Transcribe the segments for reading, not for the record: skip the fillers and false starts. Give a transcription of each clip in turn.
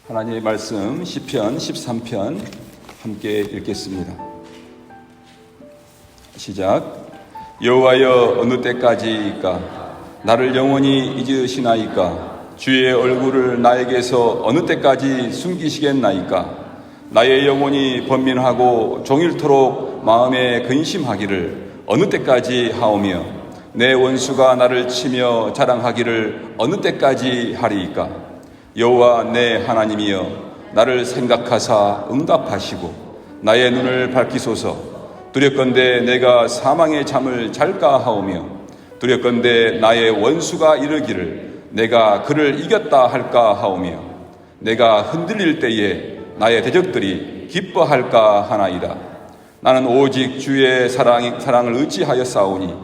하나님의 말씀 시편 13편 함께 읽겠습니다. 시작. 여호와여, 어느 때까지이까? 나를 영원히 잊으시나이까? 주의 얼굴을 나에게서 어느 때까지 숨기시겠나이까? 나의 영혼이 번민하고 종일토록 마음에 근심하기를 어느 때까지 하오며, 내 원수가 나를 치며 자랑하기를 어느 때까지 하리이까? 여호와 내 하나님이여, 나를 생각하사 응답하시고 나의 눈을 밝히소서. 두렵건대 내가 사망의 잠을 잘까 하오며, 두렵건대 나의 원수가 이르기를 내가 그를 이겼다 할까 하오며, 내가 흔들릴 때에 나의 대적들이 기뻐할까 하나이다. 나는 오직 주의 사랑을 의지하였사오니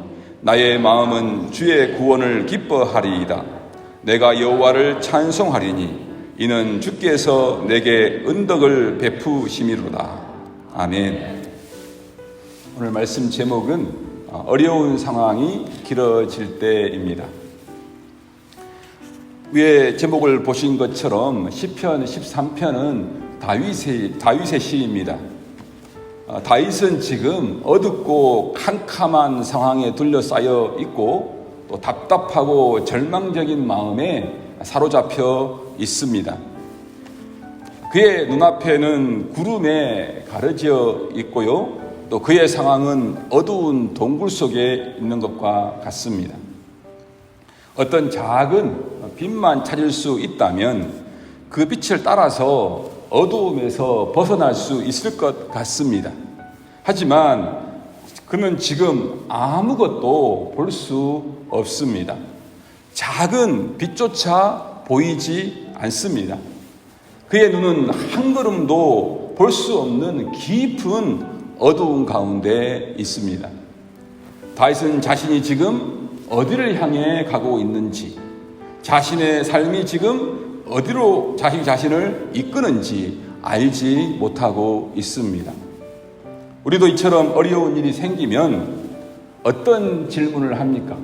나의 마음은 주의 구원을 기뻐하리이다. 내가 여호와를 찬송하리니 이는 주께서 내게 은덕을 베푸심이로다. 아멘. 오늘 말씀 제목은 어려운 상황이 길어질 때입니다. 위에 제목을 보신 것처럼 시편 13편은 다윗의 시입니다. 다윗은 지금 어둡고 캄캄한 상황에 둘러싸여 있고 또 답답하고 절망적인 마음에 사로잡혀 있습니다. 그의 눈앞에는 구름에 가려져 있고요, 또 그의 상황은 어두운 동굴 속에 있는 것과 같습니다. 어떤 작은 빛만 찾을 수 있다면 그 빛을 따라서 어두움에서 벗어날 수 있을 것 같습니다. 하지만 그는 지금 아무것도 볼 수 없습니다. 작은 빛조차 보이지 않습니다. 그의 눈은 한 걸음도 볼 수 없는 깊은 어두운 가운데 있습니다. 다윗은 자신이 지금 어디를 향해 가고 있는지, 자신의 삶이 지금 어디로 자신을 이끄는지 알지 못하고 있습니다. 우리도 이처럼 어려운 일이 생기면 어떤 질문을 합니까?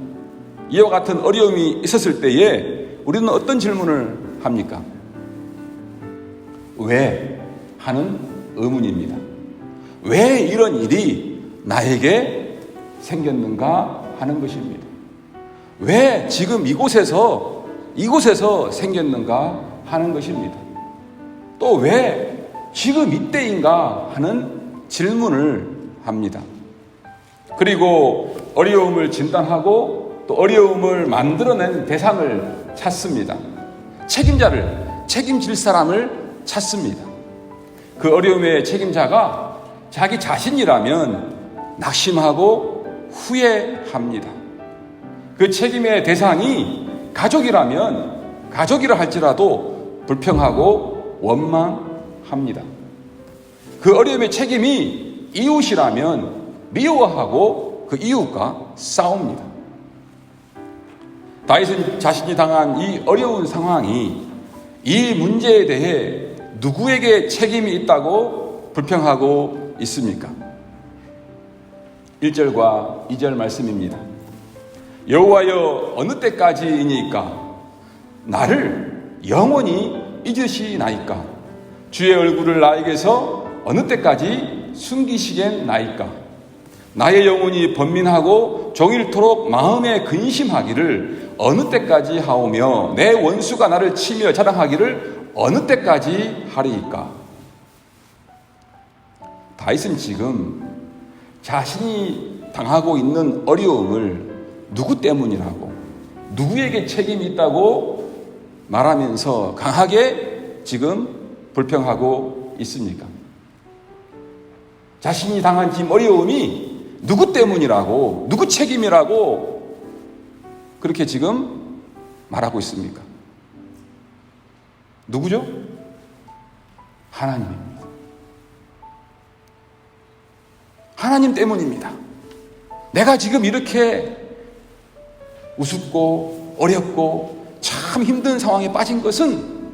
이와 같은 어려움이 있었을 때에 우리는 어떤 질문을 합니까? 왜? 하는 의문입니다. 왜 이런 일이 나에게 생겼는가 하는 것입니다. 왜 지금 이곳에서 생겼는가 하는 것입니다. 또 왜 지금 이때인가 하는 질문을 합니다. 그리고 어려움을 진단하고 또 어려움을 만들어낸 대상을 찾습니다. 책임질 사람을 찾습니다. 그 어려움의 책임자가 자기 자신이라면 낙심하고 후회합니다. 그 책임의 대상이 가족이라 할지라도 불평하고 원망합니다. 그 어려움의 책임이 이웃이라면 미워하고 그 이웃과 싸웁니다. 다윗은 자신이 당한 이 어려운 상황이, 이 문제에 대해 누구에게 책임이 있다고 불평하고 있습니까? 1절과 2절 말씀입니다. 여호와여, 어느 때까지이니까? 나를 영원히 잊으시나이까? 주의 얼굴을 나에게서 어느 때까지 숨기시겠나이까? 나의 영혼이 번민하고 종일토록 마음에 근심하기를 어느 때까지 하오며, 내 원수가 나를 치며 자랑하기를 어느 때까지 하리이까? 다윗은 지금 자신이 당하고 있는 어려움을 누구 때문이라고, 누구에게 책임이 있다고 말하면서 강하게 지금 불평하고 있습니까? 자신이 당한 지금 어려움이 누구 때문이라고, 누구 책임이라고 그렇게 지금 말하고 있습니까? 누구죠? 하나님입니다. 하나님 때문입니다. 내가 지금 이렇게 우습고 어렵고 참 힘든 상황에 빠진 것은,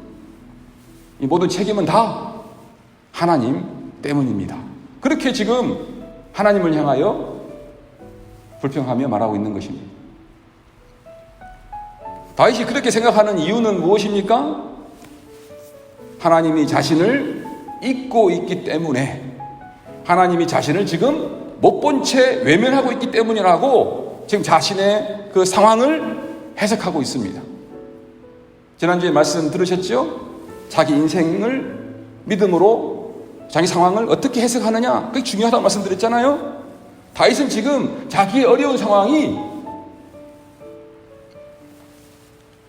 이 모든 책임은 다 하나님 때문입니다. 그렇게 지금 하나님을 향하여 불평하며 말하고 있는 것입니다. 다윗이 그렇게 생각하는 이유는 무엇입니까? 하나님이 자신을 잊고 있기 때문에, 하나님이 자신을 지금 못 본 채 외면하고 있기 때문이라고 지금 자신의 그 상황을 해석하고 있습니다. 지난주에 말씀 들으셨죠? 자기 인생을 믿음으로 자기 상황을 어떻게 해석하느냐, 그게 중요하다고 말씀드렸잖아요. 다윗은 지금 자기의 어려운 상황이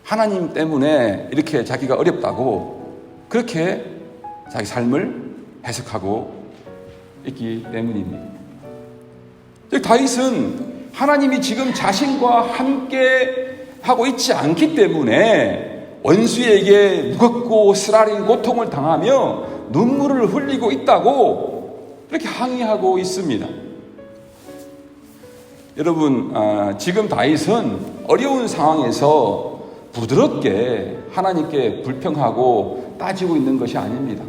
하나님 때문에 이렇게 자기가 어렵다고 그렇게 자기 삶을 해석하고 있기 때문입니다. 다윗은 하나님이 지금 자신과 함께 하고 있지 않기 때문에 원수에게 무겁고 쓰라린 고통을 당하며 눈물을 흘리고 있다고 그렇게 항의하고 있습니다. 여러분, 지금 다윗은 어려운 상황에서 부드럽게 하나님께 불평하고 따지고 있는 것이 아닙니다.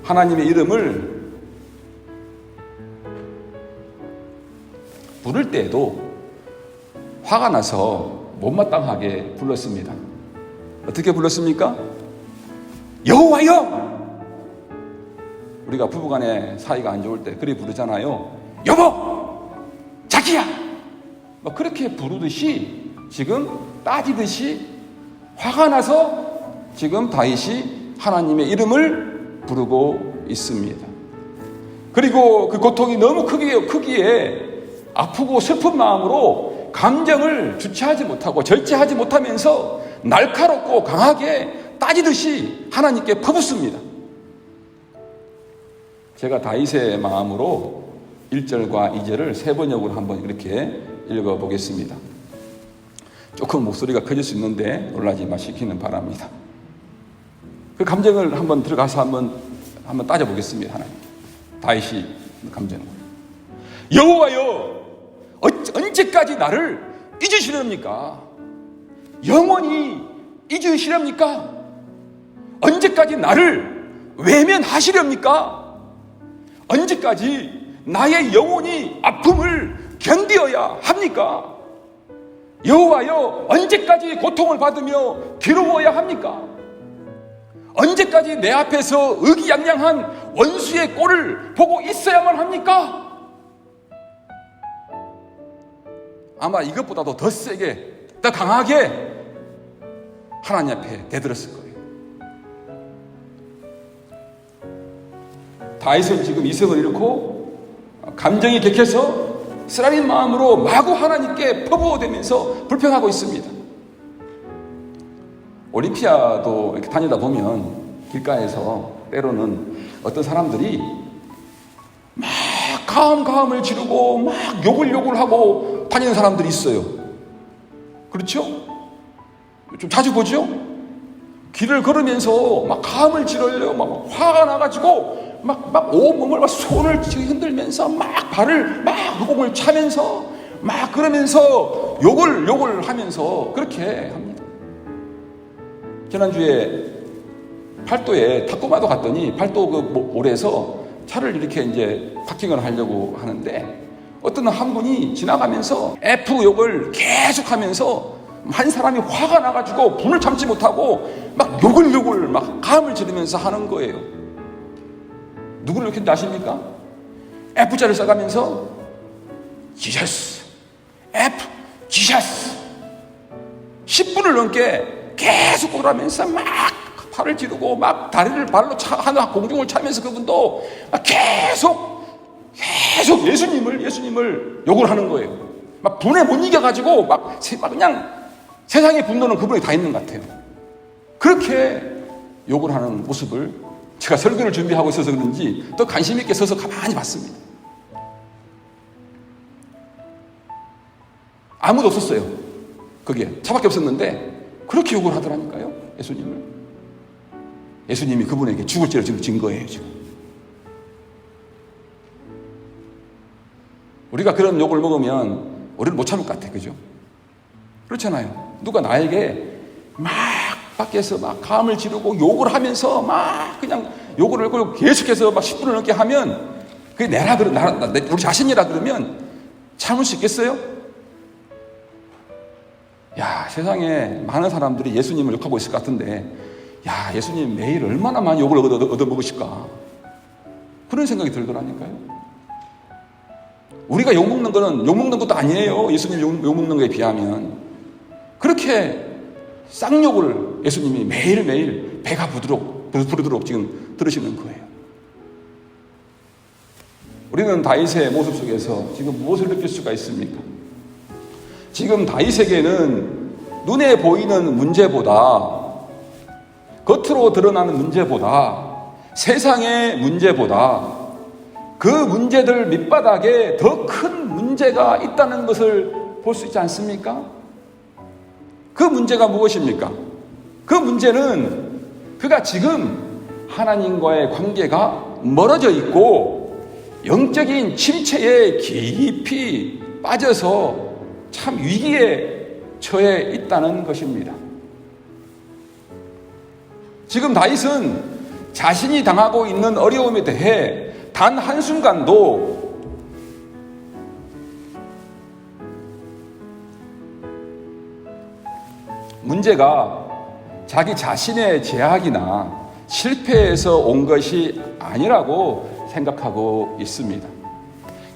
하나님의 이름을 부를 때에도 화가 나서 못마땅하게 불렀습니다. 어떻게 불렀습니까? 여호와여! 우리가 부부간에 사이가 안 좋을 때 그렇게 부르잖아요. 여보! 자기야! 그렇게 부르듯이 지금 따지듯이 화가 나서 지금 다윗이 하나님의 이름을 부르고 있습니다. 그리고 그 고통이 너무 크기에 아프고 슬픈 마음으로 감정을 주체하지 못하고 절제하지 못하면서 날카롭고 강하게 따지듯이 하나님께 퍼붓습니다. 제가 다윗의 마음으로 1절과 2절을 세 번역으로 한번 이렇게 읽어보겠습니다. 조금 목소리가 커질 수 있는데 놀라지 마시기는 바랍니다. 그 감정을 한번 들어가서 한번 따져보겠습니다. 하나님, 다윗이 감정을. 여호와여, 언제까지 나를 잊으시렵니까? 영원히 잊으시렵니까? 언제까지 나를 외면하시렵니까? 언제까지 나의 영혼이 아픔을 견디어야 합니까? 여호와여, 언제까지 고통을 받으며 괴로워야 합니까? 언제까지 내 앞에서 의기양양한 원수의 꼴을 보고 있어야만 합니까? 아마 이것보다도 더 세게, 더 강하게 하나님 앞에 대들었을 거예요. 다윗은 지금 이성을 잃고 감정이 격해서 쓰라린 마음으로 마구 하나님께 퍼부어대면서 불평하고 있습니다. 올림피아도 이렇게 다니다 보면 길가에서 때로는 어떤 사람들이 막 가음을 지르고 막 욕을 하고 다니는 사람들이 있어요. 그렇죠? 좀 자주 보죠? 길을 걸으면서 막 가음을 지르려고 막 화가 나가지고 막 온몸을 막 손을 흔들면서 막 발을 막 허공을 차면서 막 그러면서 욕을 하면서 그렇게 합니다. 지난주에 팔도에 탁구마도 갔더니 팔도 그 모래에서 차를 이렇게 이제 파킹을 하려고 하는데 어떤 한 분이 지나가면서 F 욕을 계속 하면서 한 사람이 화가 나가지고 분을 참지 못하고 막 욕을 막 가음을 지르면서 하는 거예요. 누구를 이렇게 아십니까? F자를 써가면서 지저스, F, 지저스 10분을 넘게 계속 오라면서 막 팔을 지르고 막 다리를 발로 하나 공중을 차면서 그분도 막 계속 예수님을 욕을 하는 거예요. 막 분에 못 이겨가지고 막 그냥 세상의 분노는 그분에 다 있는 것 같아요. 그렇게 욕을 하는 모습을 제가 설교를 준비하고 있어서 그런지 또 관심 있게 서서 가만히 봤습니다. 아무도 없었어요. 거기에 차밖에 없었는데 그렇게 욕을 하더라니까요. 예수님이 그분에게 죽을 죄를 지금 진 거예요. 지금 우리가 그런 욕을 먹으면 우리는 못 참을 것 같아. 그죠? 그렇잖아요. 누가 나에게 막 밖에서 막 가음을 지르고 욕을 하면서 막 그냥 욕을 하고 계속해서 막 10분을 넘게 하면 그게 우리 자신이라 그러면 참을 수 있겠어요? 야, 세상에 많은 사람들이 예수님을 욕하고 있을 것 같은데 야, 예수님 매일 얼마나 많이 욕을 얻어먹으실까? 그런 생각이 들더라니까요. 우리가 욕먹는 거는 욕먹는 것도 아니에요. 예수님 욕먹는 거에 비하면. 그렇게 쌍욕을 예수님이 매일매일 배가 부르도록 지금 들으시는 거예요. 우리는 다윗의 모습 속에서 지금 무엇을 느낄 수가 있습니까? 지금 다윗에게는 눈에 보이는 문제보다, 겉으로 드러나는 문제보다, 세상의 문제보다 그 문제들 밑바닥에 더 큰 문제가 있다는 것을 볼 수 있지 않습니까? 그 문제가 무엇입니까? 그 문제는 그가 지금 하나님과의 관계가 멀어져 있고 영적인 침체에 깊이 빠져서 참 위기에 처해 있다는 것입니다. 지금 다윗은 자신이 당하고 있는 어려움에 대해 단 한순간도 문제가 자기 자신의 제약이나 실패에서 온 것이 아니라고 생각하고 있습니다.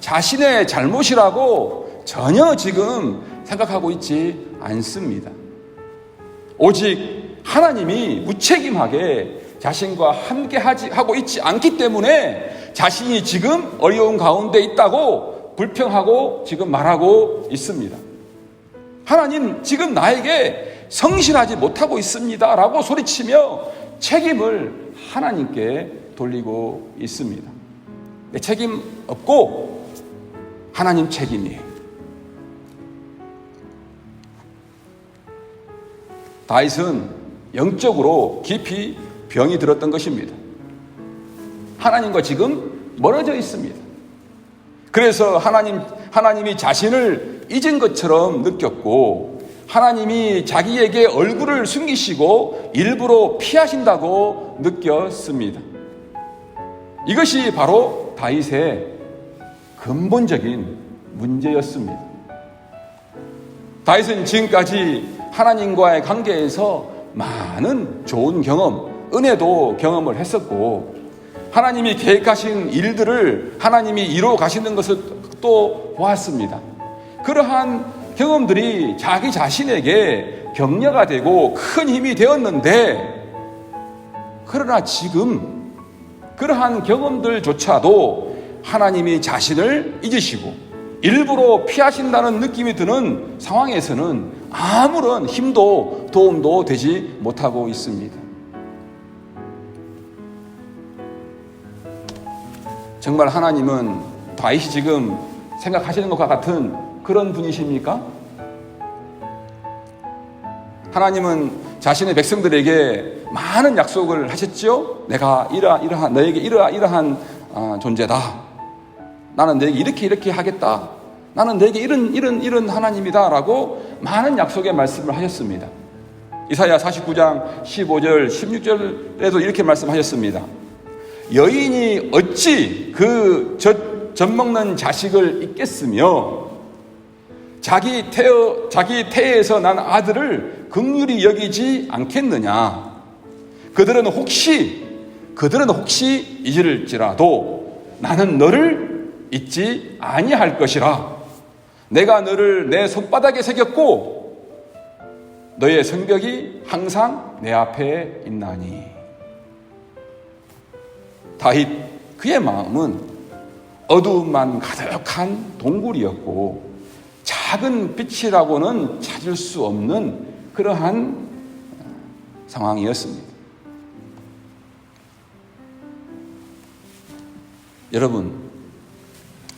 자신의 잘못이라고 전혀 지금 생각하고 있지 않습니다. 오직 하나님이 무책임하게 자신과 함께 하고 있지 않기 때문에 자신이 지금 어려운 가운데 있다고 불평하고 지금 말하고 있습니다. 하나님, 지금 나에게 성실하지 못하고 있습니다 라고 소리치며 책임을 하나님께 돌리고 있습니다. 내 책임 없고 하나님 책임이에요. 다윗은 영적으로 깊이 병이 들었던 것입니다. 하나님과 지금 멀어져 있습니다. 그래서 하나님이 자신을 잊은 것처럼 느꼈고, 하나님이 자기에게 얼굴을 숨기시고 일부러 피하신다고 느꼈습니다. 이것이 바로 다윗의 근본적인 문제였습니다. 다윗은 지금까지 하나님과의 관계에서 많은 좋은 경험, 은혜도 경험을 했었고, 하나님이 계획하신 일들을 하나님이 이루어 가시는 것을 또 보았습니다. 그러한 경험들이 자기 자신에게 격려가 되고 큰 힘이 되었는데, 그러나 지금 그러한 경험들조차도 하나님이 자신을 잊으시고 일부러 피하신다는 느낌이 드는 상황에서는 아무런 힘도 도움도 되지 못하고 있습니다. 정말 하나님은 다윗이 지금 생각하시는 것과 같은 그런 분이십니까? 하나님은 자신의 백성들에게 많은 약속을 하셨죠? 내가 너에게 이러한 존재다. 나는 너에게 이렇게 하겠다. 나는 너에게 이런 하나님이다 라고 많은 약속의 말씀을 하셨습니다. 이사야 49장 15절 16절에도 이렇게 말씀하셨습니다. 여인이 어찌 그 젖 먹는 자식을 잊겠으며 자기 태에서 난 아들을 긍휼히 여기지 않겠느냐. 그들은 혹시 잊을지라도 나는 너를 잊지 아니할 것이라. 내가 너를 내 손바닥에 새겼고 너의 성벽이 항상 내 앞에 있나니. 다윗, 그의 마음은 어두움만 가득한 동굴이었고 작은 빛이라고는 찾을 수 없는 그러한 상황이었습니다. 여러분,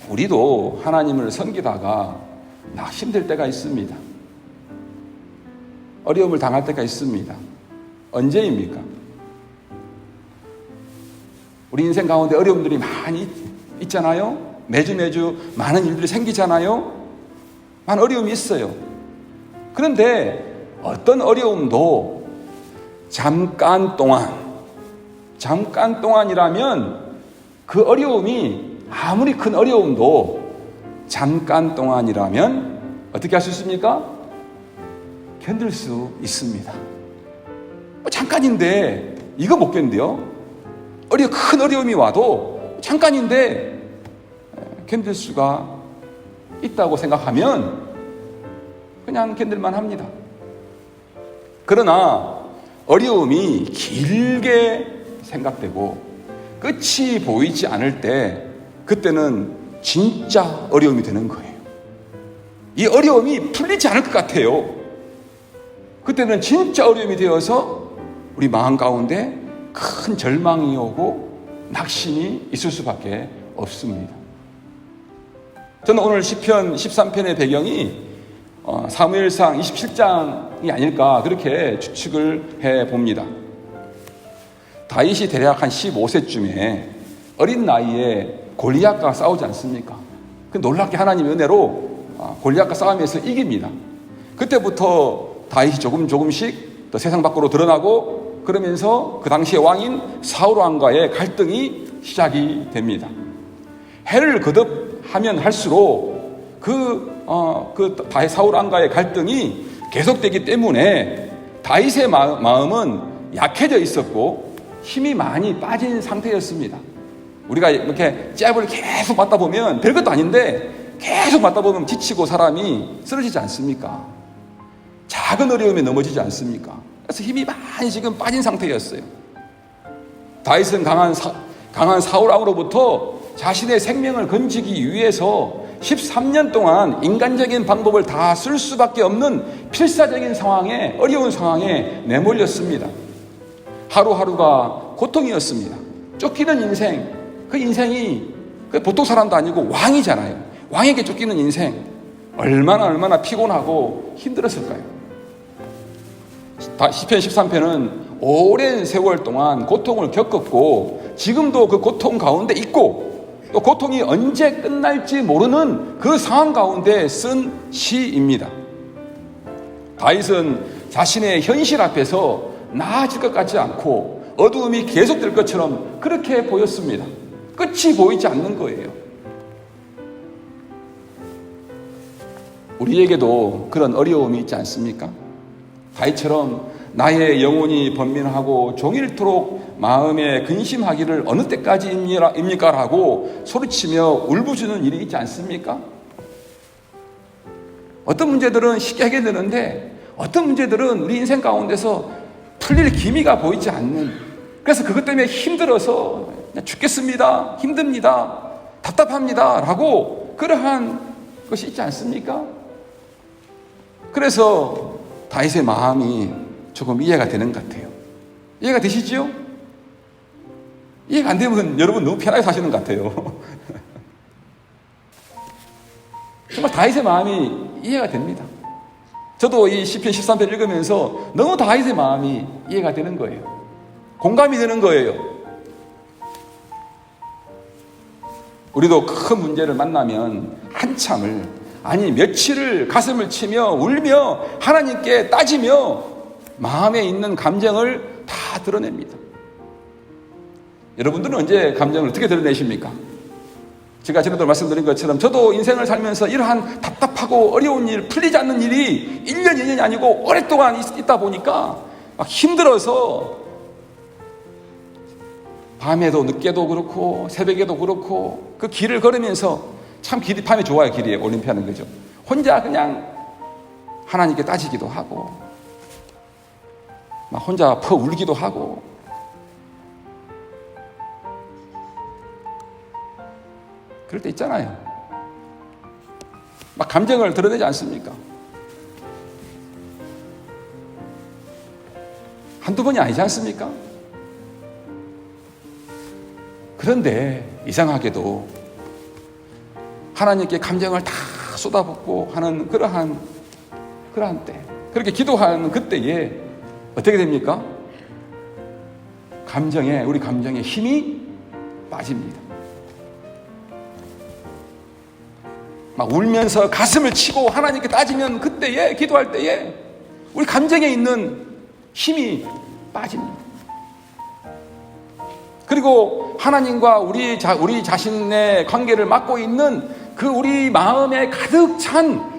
우리도 하나님을 섬기다가 힘들 때가 있습니다. 어려움을 당할 때가 있습니다. 언제입니까? 우리 인생 가운데 어려움들이 많이 있잖아요. 매주 많은 일들이 생기잖아요. 많은 어려움이 있어요. 그런데 어떤 어려움도 잠깐 동안이라면 그 어려움이 아무리 큰 어려움도 잠깐 동안이라면 어떻게 할 수 있습니까? 견딜 수 있습니다. 잠깐인데 이거 못 견뎌요. 큰 어려움이 와도 잠깐인데 견딜 수가 있다고 생각하면 그냥 견딜만 합니다. 그러나 어려움이 길게 생각되고 끝이 보이지 않을 때 그때는 진짜 어려움이 되는 거예요. 이 어려움이 풀리지 않을 것 같아요. 그때는 진짜 어려움이 되어서 우리 마음 가운데 큰 절망이 오고 낙심이 있을 수밖에 없습니다. 저는 오늘 시편 13편의 배경이 사무엘상 27장이 아닐까 그렇게 추측을 해봅니다. 다윗이 대략 한 15세쯤에 어린 나이에 골리앗과 싸우지 않습니까? 그 놀랍게 하나님의 은혜로 골리앗과 싸우면서 이깁니다. 그때부터 다윗이 조금씩 더 세상 밖으로 드러나고 그러면서 그 당시의 왕인 사울 왕과의 갈등이 시작이 됩니다. 해를 거듭하면 할수록 다윗 사울 왕과의 갈등이 계속되기 때문에 다윗의 마음은 약해져 있었고 힘이 많이 빠진 상태였습니다. 우리가 이렇게 잽을 계속 맞다 보면 별것도 아닌데 계속 맞다 보면 지치고 사람이 쓰러지지 않습니까? 작은 어려움에 넘어지지 않습니까? 그래서 힘이 많이 지금 빠진 상태였어요. 다윗은 강한 사울 왕으로부터 자신의 생명을 건지기 위해서 13년 동안 인간적인 방법을 다 쓸 수밖에 없는 필사적인 상황에, 어려운 상황에 내몰렸습니다. 하루하루가 고통이었습니다. 쫓기는 인생, 그 인생이 보통 사람도 아니고 왕이잖아요. 왕에게 쫓기는 인생, 얼마나 피곤하고 힘들었을까요? 시편 13편은 오랜 세월 동안 고통을 겪었고 지금도 그 고통 가운데 있고 또 고통이 언제 끝날지 모르는 그 상황 가운데 쓴 시입니다. 다윗은 자신의 현실 앞에서 나아질 것 같지 않고 어두움이 계속될 것처럼 그렇게 보였습니다. 끝이 보이지 않는 거예요. 우리에게도 그런 어려움이 있지 않습니까? 다윗처럼 나의 영혼이 번민하고 종일토록 마음에 근심하기를 어느 때까지입니까? 라고 소리치며 울부짖는 일이 있지 않습니까? 어떤 문제들은 쉽게 해결되는데 어떤 문제들은 우리 인생 가운데서 풀릴 기미가 보이지 않는, 그래서 그것 때문에 힘들어서 그냥 죽겠습니다, 힘듭니다, 답답합니다 라고 그러한 것이 있지 않습니까? 그래서 다윗의 마음이 조금 이해가 되는 것 같아요. 이해가 되시죠? 이해가 안 되면 여러분 너무 편하게 사시는 것 같아요. 정말 다윗의 마음이 이해가 됩니다. 저도 이 시편 13편 읽으면서 너무 다윗의 마음이 이해가 되는 거예요. 공감이 되는 거예요. 우리도 큰 문제를 만나면 한참을, 아니 며칠을 가슴을 치며 울며 하나님께 따지며 마음에 있는 감정을 다 드러냅니다. 여러분들은 언제 감정을 어떻게 드러내십니까? 제가 전에도 말씀드린 것처럼 저도 인생을 살면서 이러한 답답하고 어려운 일, 풀리지 않는 일이 1년, 2년이 아니고 오랫동안 있다 보니까 막 힘들어서 밤에도 늦게도 그렇고 새벽에도 그렇고 그 길을 걸으면서 참 길이 밤에 좋아요. 길이 올림피아는 거죠. 혼자 그냥 하나님께 따지기도 하고 막 혼자 퍼 울기도 하고 그럴 때 있잖아요. 막 감정을 드러내지 않습니까? 한두 번이 아니지 않습니까? 그런데 이상하게도 하나님께 감정을 다 쏟아붓고 하는 그러한 때, 그렇게 기도하는 그때에 어떻게 됩니까? 우리 감정에 힘이 빠집니다. 막 울면서 가슴을 치고 하나님께 따지면 그때에, 기도할 때에 우리 감정에 있는 힘이 빠집니다. 그리고 하나님과 우리 자신의 관계를 맡고 있는 그 우리 마음에 가득 찬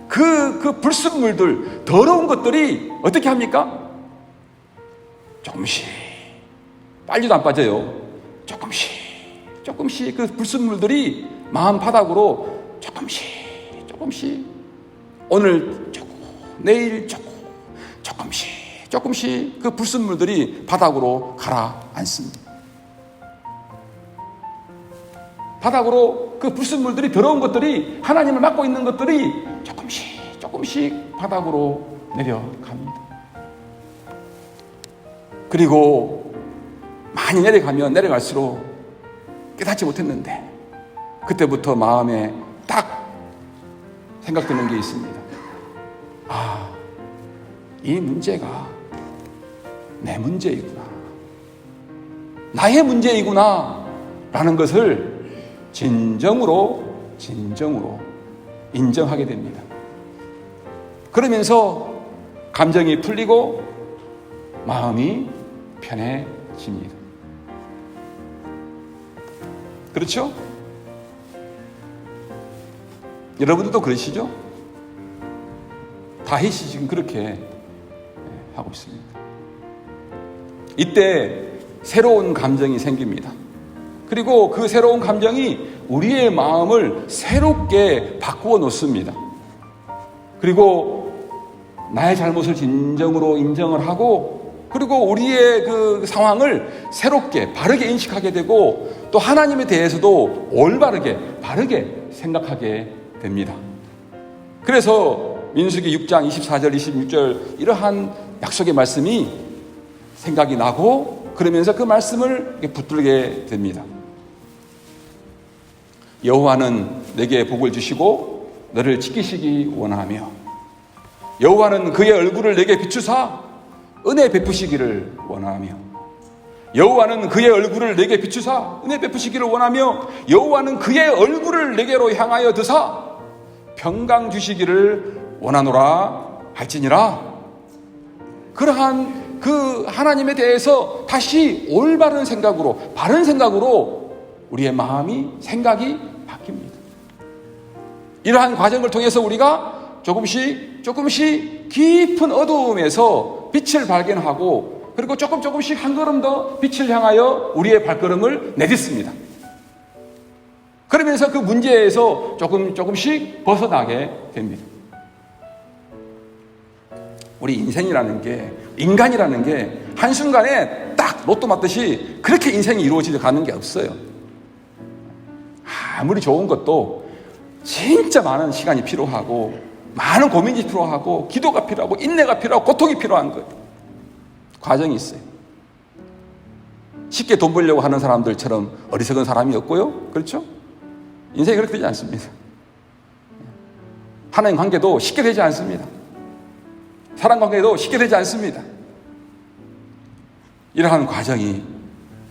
그 불순물들, 더러운 것들이 어떻게 합니까? 조금씩, 빨리도 안 빠져요. 조금씩 그 불순물들이 마음 바닥으로 조금씩 오늘 조금, 내일 조금씩 그 불순물들이 바닥으로 가라앉습니다. 바닥으로 그 불순물들이, 더러운 것들이, 하나님을 막고 있는 것들이 조금씩 바닥으로 내려갑니다. 그리고 많이 내려갈수록 깨닫지 못했는데 그때부터 마음에 딱 생각드는 게 있습니다. 이 문제가 내 문제이구나, 나의 문제이구나 라는 것을 진정으로 인정하게 됩니다. 그러면서 감정이 풀리고 마음이 편해집니다. 그렇죠? 여러분들도 그러시죠? 다윗이 지금 그렇게 하고 있습니다. 이때 새로운 감정이 생깁니다. 그리고 그 새로운 감정이 우리의 마음을 새롭게 바꾸어 놓습니다. 그리고 나의 잘못을 진정으로 인정을 하고, 그리고 우리의 그 상황을 새롭게 바르게 인식하게 되고, 또 하나님에 대해서도 올바르게 바르게 생각하게 됩니다. 그래서 민수기 6장 24절 26절 이러한 약속의 말씀이 생각이 나고, 그러면서 그 말씀을 붙들게 됩니다. 여호와는 내게 복을 주시고 너를 지키시기 원하며, 여호와는 그의 얼굴을 내게 비추사 은혜 베푸시기를 원하며, 여호와는 그의 얼굴을 내게 비추사 은혜 베푸시기를 원하며, 여호와는 그의 얼굴을 내게로 향하여 드사 평강 주시기를 원하노라 할지니라. 그러한 그 하나님에 대해서 다시 올바른 생각으로, 바른 생각으로 우리의 마음이, 생각이 바뀝니다. 이러한 과정을 통해서 우리가 조금씩 깊은 어두움에서 빛을 발견하고, 그리고 조금씩 한 걸음 더 빛을 향하여 우리의 발걸음을 내딛습니다. 그러면서 그 문제에서 조금씩 벗어나게 됩니다. 우리 인생이라는 게, 인간이라는 게 한순간에 딱 로또 맞듯이 그렇게 인생이 이루어지려 가는 게 없어요. 아무리 좋은 것도 진짜 많은 시간이 필요하고, 많은 고민이 필요하고, 기도가 필요하고, 인내가 필요하고, 고통이 필요한 거예요. 과정이 있어요. 쉽게 돈 벌려고 하는 사람들처럼 어리석은 사람이 없고요. 그렇죠? 인생이 그렇게 되지 않습니다. 하나님 관계도 쉽게 되지 않습니다. 사람 관계도 쉽게 되지 않습니다. 이러한 과정이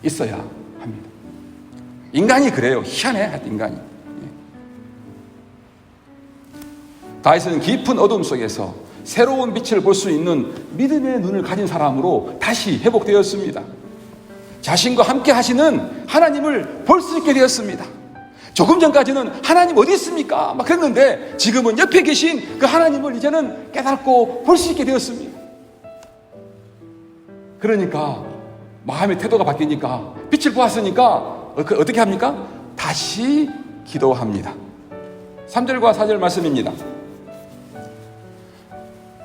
있어야 합니다. 인간이 그래요. 희한해, 인간이. 다윗은 깊은 어둠 속에서 새로운 빛을 볼 수 있는 믿음의 눈을 가진 사람으로 다시 회복되었습니다. 자신과 함께 하시는 하나님을 볼 수 있게 되었습니다. 조금 전까지는 하나님 어디 있습니까? 막 그랬는데 지금은 옆에 계신 그 하나님을 이제는 깨닫고 볼 수 있게 되었습니다. 그러니까 마음의 태도가 바뀌니까, 빛을 보았으니까 어떻게 합니까? 다시 기도합니다. 3절과 4절 말씀입니다.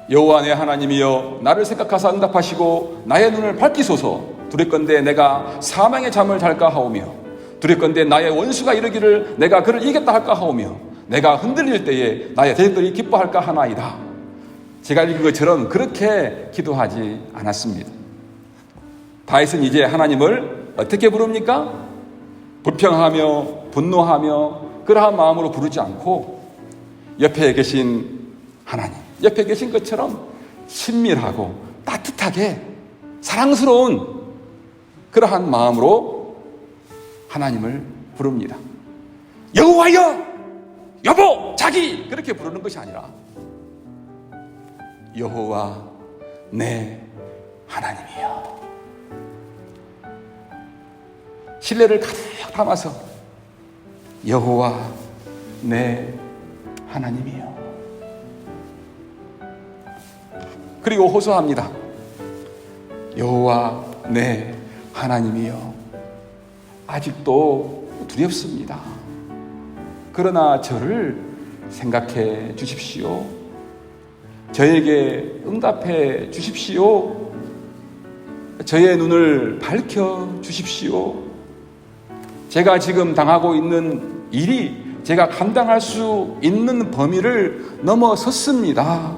여호와 내 하나님이여, 나를 생각하사 응답하시고 나의 눈을 밝히소서. 두렵건대 내가 사망의 잠을 잘까 하오며, 두렵건대 나의 원수가 이르기를 내가 그를 이겼다 할까 하오며, 내가 흔들릴 때에 나의 대적들이 기뻐할까 하나이다. 제가 읽은 것처럼 그렇게 기도하지 않았습니다. 다윗은 이제 하나님을 어떻게 부릅니까? 불평하며 분노하며 그러한 마음으로 부르지 않고, 옆에 계신 하나님, 옆에 계신 것처럼 친밀하고 따뜻하게 사랑스러운 그러한 마음으로 하나님을 부릅니다. 여호와여, 여보, 자기, 그렇게 부르는 것이 아니라 여호와 내 하나님이여. 신뢰를 가득 담아서 여호와 내 하나님이여. 그리고 호소합니다. 여호와 내 하나님이여, 아직도 두렵습니다. 그러나 저를 생각해 주십시오. 저에게 응답해 주십시오. 저의 눈을 밝혀 주십시오. 제가 지금 당하고 있는 일이 제가 감당할 수 있는 범위를 넘어섰습니다.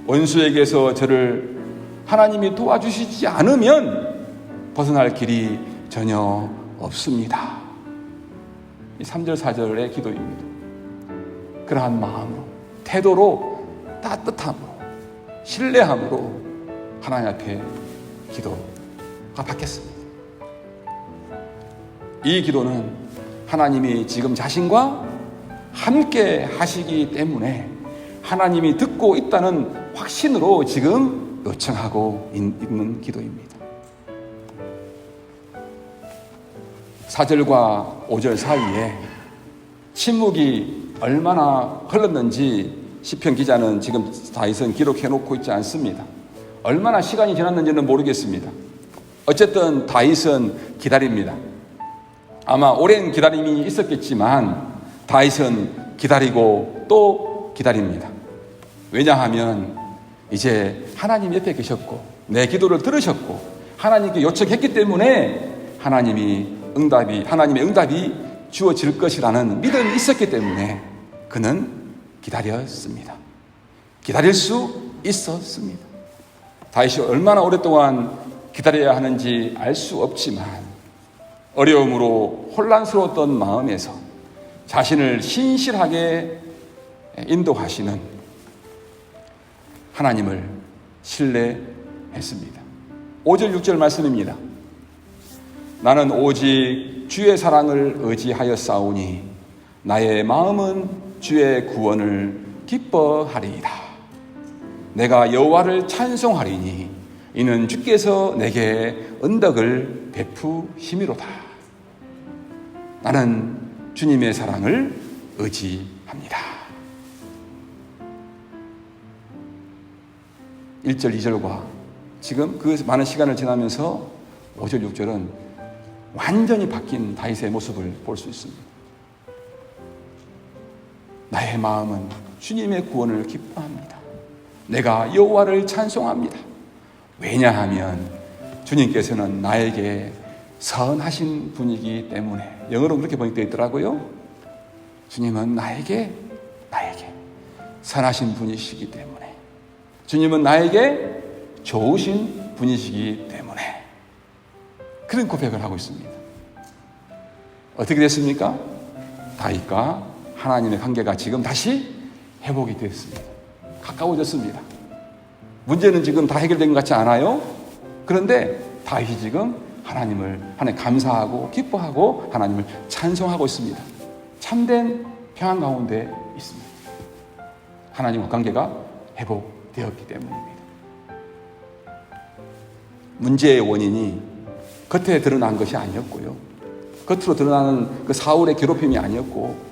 원수에게서 저를 하나님이 도와주시지 않으면 벗어날 길이 전혀 없습니다. 이 3절 4절의 기도입니다. 그러한 마음으로, 태도로, 따뜻함으로, 신뢰함으로 하나님 앞에 기도가 받겠습니다. 이 기도는 하나님이 지금 자신과 함께 하시기 때문에 하나님이 듣고 있다는 확신으로 지금 요청하고 있는 기도입니다. 4절과 5절 사이에 침묵이 얼마나 흘렀는지 시편 기자는 지금 다윗은 기록해 놓고 있지 않습니다. 얼마나 시간이 지났는지는 모르겠습니다. 어쨌든 다윗은 기다립니다. 아마 오랜 기다림이 있었겠지만 다윗은 기다리고 또 기다립니다. 왜냐하면 이제 하나님 옆에 계셨고 내 기도를 들으셨고 하나님께 요청했기 때문에 하나님의 응답이 주어질 것이라는 믿음이 있었기 때문에 그는 기다렸습니다. 기다릴 수 있었습니다. 다윗이 얼마나 오랫동안 기다려야 하는지 알 수 없지만 어려움으로 혼란스러웠던 마음에서 자신을 신실하게 인도하시는 하나님을 신뢰했습니다. 5절 6절 말씀입니다. 나는 오직 주의 사랑을 의지하였사오니 나의 마음은 주의 구원을 기뻐하리이다. 내가 여호와를 찬송하리니 이는 주께서 내게 은덕을 베푸심이로다. 나는 주님의 사랑을 의지합니다. 1절 2절과 지금 그 많은 시간을 지나면서 5절 6절은 완전히 바뀐 다윗의 모습을 볼 수 있습니다. 나의 마음은 주님의 구원을 기뻐합니다. 내가 여호와를 찬송합니다. 왜냐하면 주님께서는 나에게 선하신 분이기 때문에. 영어로 그렇게 번역되어 있더라고요. 주님은 나에게 선하신 분이시기 때문에, 주님은 나에게 좋으신 분이시기 때문에 그런 고백을 하고 있습니다. 어떻게 됐습니까? 다윗과 하나님의 관계가 지금 다시 회복이 되었습니다. 가까워졌습니다. 문제는 지금 다 해결된 것 같지 않아요? 그런데 다윗이 지금 하나님 감사하고 기뻐하고 하나님을 찬송하고 있습니다. 참된 평안 가운데 있습니다. 하나님과 관계가 회복되었기 때문입니다. 문제의 원인이 겉에 드러난 것이 아니었고요. 겉으로 드러나는 그 사울의 괴롭힘이 아니었고,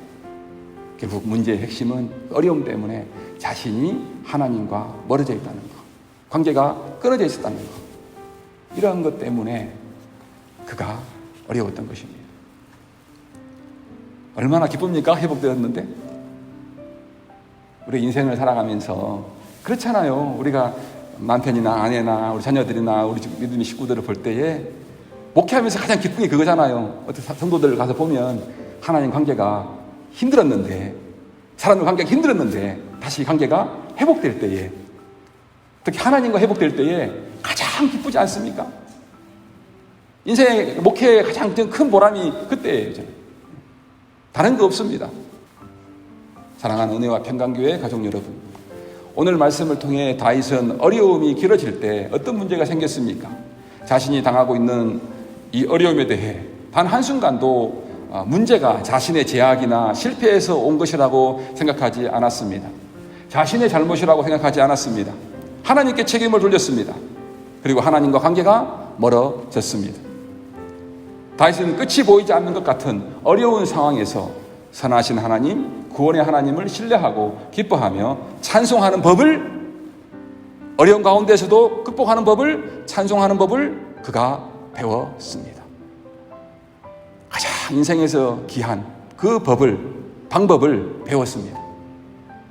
결국 문제의 핵심은 어려움 때문에 자신이 하나님과 멀어져 있다는 것, 관계가 끊어져 있었다는 것, 이러한 것 때문에 그가 어려웠던 것입니다. 얼마나 기쁩니까? 회복되었는데. 우리 인생을 살아가면서 그렇잖아요. 우리가 남편이나 아내나 우리 자녀들이나 우리 믿음의 식구들을 볼 때에 목회하면서 가장 기쁜 게 그거잖아요. 어떤 성도들 가서 보면 하나님 관계가 힘들었는데, 사람과 관계가 힘들었는데 다시 관계가 회복될 때에, 특히 하나님과 회복될 때에 가장 기쁘지 않습니까? 인생의 목회의 가장 큰 보람이 그때예요. 다른 거 없습니다. 사랑하는 은혜와 평강교회 가족 여러분, 오늘 말씀을 통해 다윗은 어려움이 길어질 때 어떤 문제가 생겼습니까? 자신이 당하고 있는 이 어려움에 대해 단 한순간도 문제가 자신의 제약이나 실패에서 온 것이라고 생각하지 않았습니다. 자신의 잘못이라고 생각하지 않았습니다. 하나님께 책임을 돌렸습니다. 그리고 하나님과 관계가 멀어졌습니다. 다윗은 끝이 보이지 않는 것 같은 어려운 상황에서 선하신 하나님, 구원의 하나님을 신뢰하고 기뻐하며 찬송하는 법을 어려운 가운데서도 극복하는 법을, 찬송하는 법을 그가 배웠습니다. 가장 인생에서 귀한 그 방법을 배웠습니다.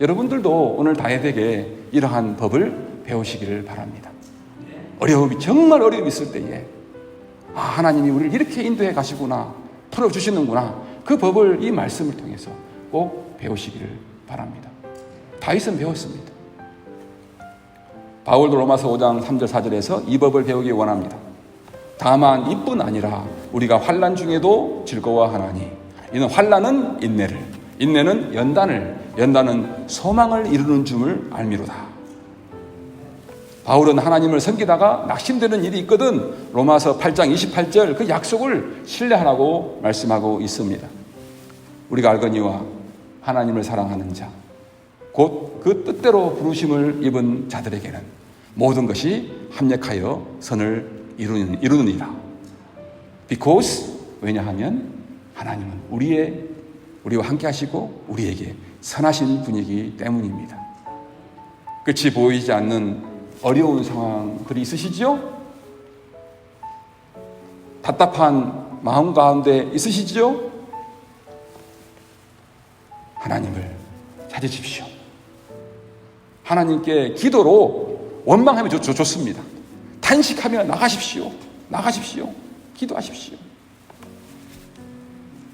여러분들도 오늘 다윗에게 이러한 법을 배우시기를 바랍니다. 정말 어려움이 있을 때에 하나님이 우리를 이렇게 인도해 가시구나, 풀어주시는구나, 그 법을 이 말씀을 통해서 꼭 배우시기를 바랍니다. 다윗은 배웠습니다. 바울도 로마서 5장 3절 4절에서 이 법을 배우기 원합니다. 다만 이뿐 아니라 우리가 환난 중에도 즐거워하나니 이는 환난은 인내를, 인내는 연단은 소망을 이루는 줄 알미로다. 바울은 하나님을 섬기다가 낙심되는 일이 있거든 로마서 8장 28절 그 약속을 신뢰하라고 말씀하고 있습니다. 우리가 알거니와 하나님을 사랑하는 자, 곧 그 뜻대로 부르심을 입은 자들에게는 모든 것이 합력하여 선을 이루느니라. Because, 왜냐하면 하나님은 우리와 함께 하시고 우리에게 선하신 분이기 때문입니다. 끝이 보이지 않는 어려운 상황들이 있으시지요? 답답한 마음 가운데 있으시지요? 하나님을 찾으십시오. 하나님께 기도로 원망하면 좋습니다. 탄식하며 나가십시오. 기도하십시오.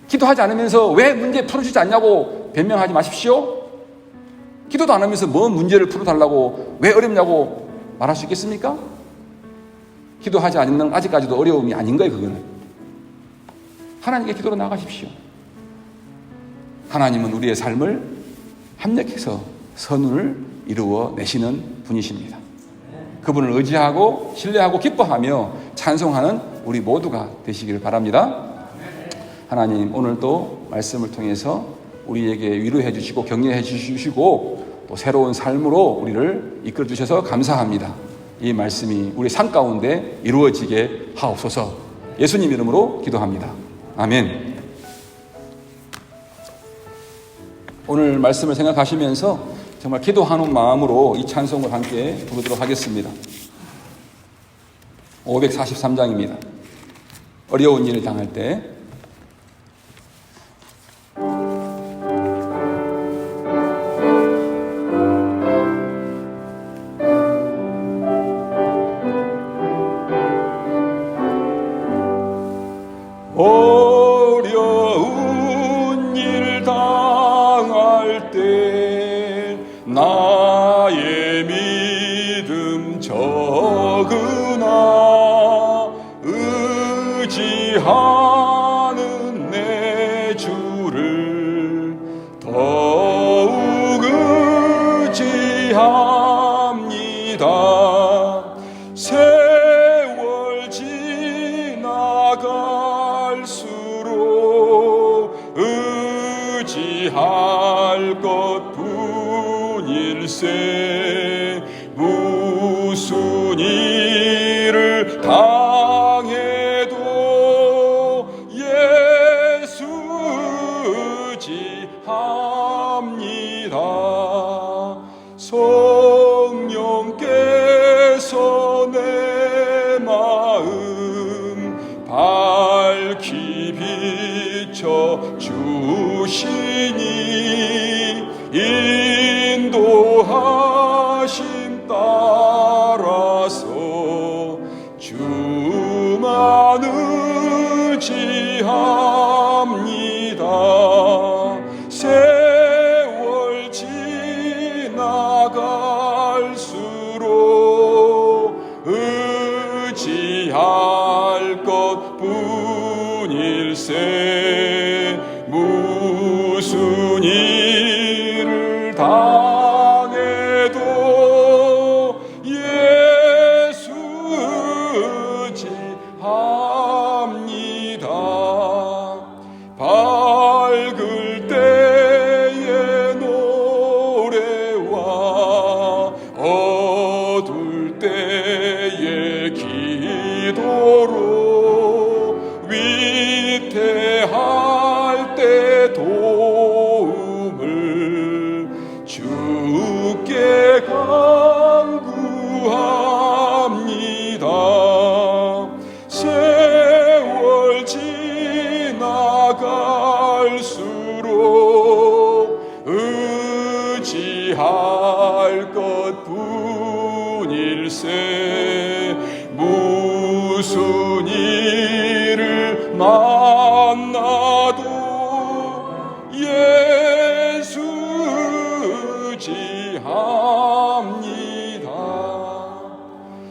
기도하지 않으면서 왜 문제 풀어주지 않냐고 변명하지 마십시오. 기도도 안 하면서 뭔 문제를 풀어달라고, 왜 어렵냐고 말할 수 있겠습니까? 기도하지 않는 건 아직까지도 어려움이 아닌 거예요. 그거는 하나님께 기도로 나가십시오. 하나님은 우리의 삶을 합력해서 선을 이루어 내시는 분이십니다. 그분을 의지하고 신뢰하고 기뻐하며 찬송하는 우리 모두가 되시기를 바랍니다. 하나님, 오늘도 말씀을 통해서 우리에게 위로해 주시고 격려해 주시고 또 새로운 삶으로 우리를 이끌어 주셔서 감사합니다. 이 말씀이 우리 삶 가운데 이루어지게 하옵소서. 예수님 이름으로 기도합니다. 아멘. 오늘 말씀을 생각하시면서 정말 기도하는 마음으로 이 찬송을 함께 부르도록 하겠습니다. 543장입니다. 어려운 일을 당할 때. 어려운 일 당할 때 나의 믿음 적으나 의지하는 내 주를 더욱 의지합니다. 세월 지나갈수록 의지할 것뿐일세. 무슨 일을 당해도 예수 의지합니다. 성령께서 내 마음 밝히 비춰 주시니 인도하심 따라서 주만 의지합니다. 세월 지나갈수록 의지할 것뿐일세. 무슨 일을 당해도 예수 의지합니다. 밝을 때의 노래와 어두울 때의 기도로 위태한 이를 만나도 예수지합니다.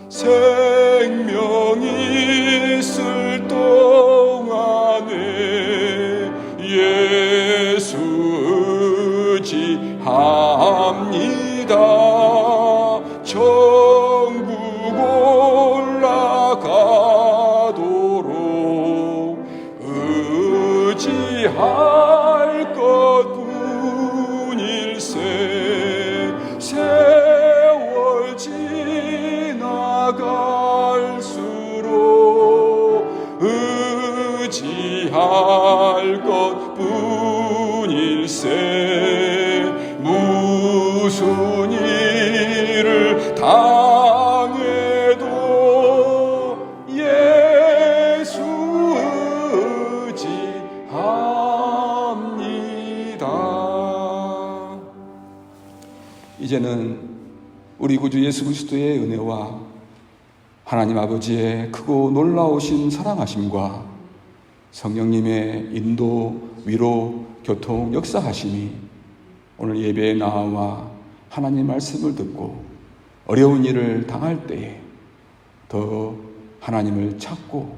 생명이 있을 동안에 예수지합니다. 천국 올라가도록 의지할 것뿐일세. 세월 지나갈수록 의지할 것뿐일세. 무슨 일을 당해도 예수 의지합니다. 이제는 우리 구주 예수 그리스도의 은혜와 하나님 아버지의 크고 놀라우신 사랑하심과 성령님의 인도, 위로, 교통, 역사하심이 오늘 예배에 나와 하나님 말씀을 듣고 어려운 일을 당할 때에 더 하나님을 찾고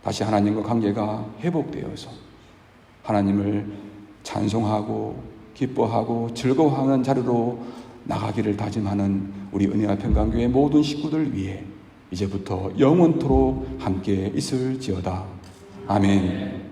다시 하나님과 관계가 회복되어서 하나님을 찬송하고 기뻐하고 즐거워하는 자리로 나가기를 다짐하는 우리 은혜와 평강교회 모든 식구들 위해 이제부터 영원토록 함께 있을지어다. 아멘.